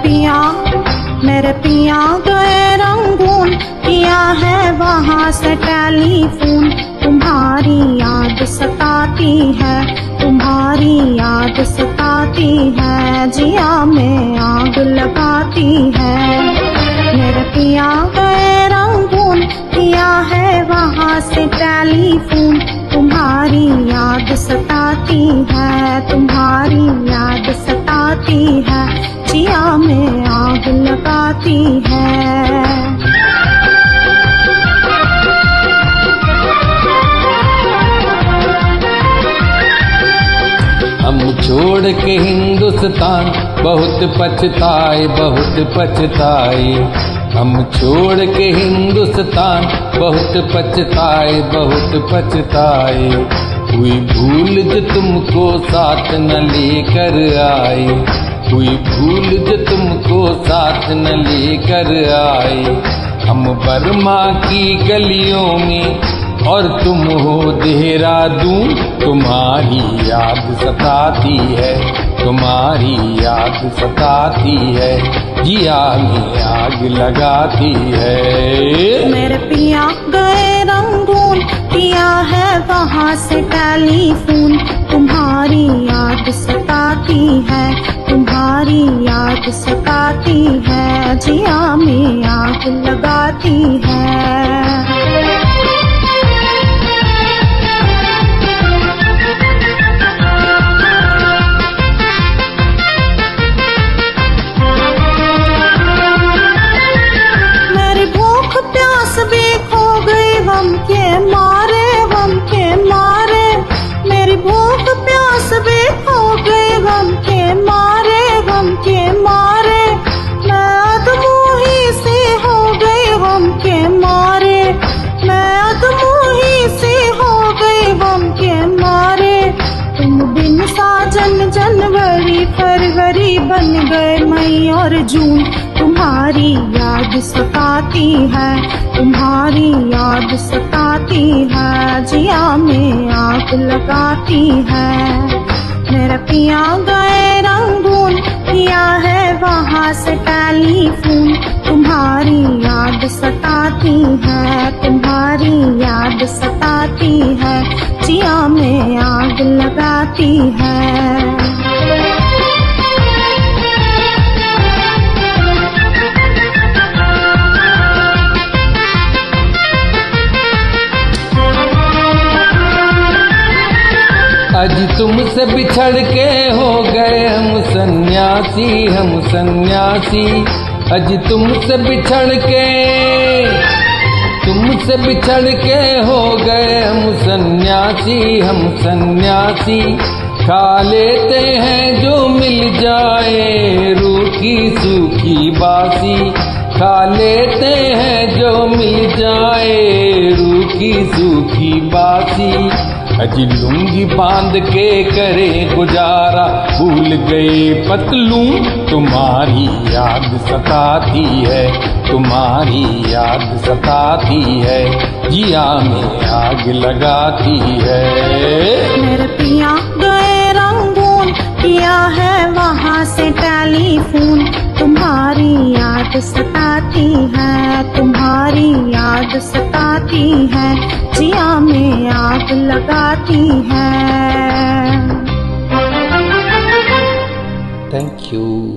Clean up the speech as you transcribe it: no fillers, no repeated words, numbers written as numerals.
मेरे पिया गए रंगून, किया है वहाँ से टेलीफोन। तुम्हारी याद सताती है, तुम्हारी याद सताती है, जिया में आग लगाती है। मेरे पिया गए रंगून, किया है वहाँ से टेलीफोन। तुम्हारी याद सताती है, तुम्हारी याद सताती है, जिया में आग लगाती है। हम छोड़ के हिंदुस्तान बहुत पछताए, बहुत पछताए। हम छोड़ के हिंदुस्तान बहुत पछताए, बहुत पछताए। हुई भूल जो तुमको साथ न लेकर आए, हुई भूल जो तुमको साथ न लेकर आए। हम बर्मा की गलियों में और तुम हो देहरादून। तुम्हारी याद सताती है, तुम्हारी याद सताती है, जिया में आग लगाती है। मेरे पिया गए रंगून, किया है वहाँ से टेलीफोन। तुम्हारी याद सताती है, तुम्हारी याद सताती है, जिया में आग लगाती है। गम के मारे मेरी भूख प्यास भी खो गई, गम के मारे मैं अधमोही सी हो गई, गम के मारे मैं अधमोही सी हो गई, गम के मारे। तुम बिन साजन जनवरी फरवरी बन गए मई और जून। तुम्हारी याद सताती है, तुम्हारी याद सताती है, जिया में आग लगाती है। मेरे पिया गए रंगून, किया है वहाँ से टेलीफोन। तुम्हारी याद सताती है, तुम्हारी याद सताती है, जिया में आग लगाती है। आज तुमसे बिछड़ के हो गए हम सन्यासी, हम सन्यासी। आज तुमसे बिछड़ के हो गए हम सन्यासी, हम सन्यासी। खा लेते हैं जो मिल जाए रूखी सूखी बासी, खा लेते हैं जो मिल जाए रूखी सूखी बासी। अजी लुंगी बांध के करे गुजारा, भूल गए पतलून। तुम्हारी याद सताती है, तुम्हारी याद सताती है, जिया में आग लगाती है। मेरे पिया गए रंगून, किया है वहाँ से टेलीफोन। तुम्हारी याद सताती है, तुम्हारी याद सताती है, जिया में आग लगाती है। Thank you.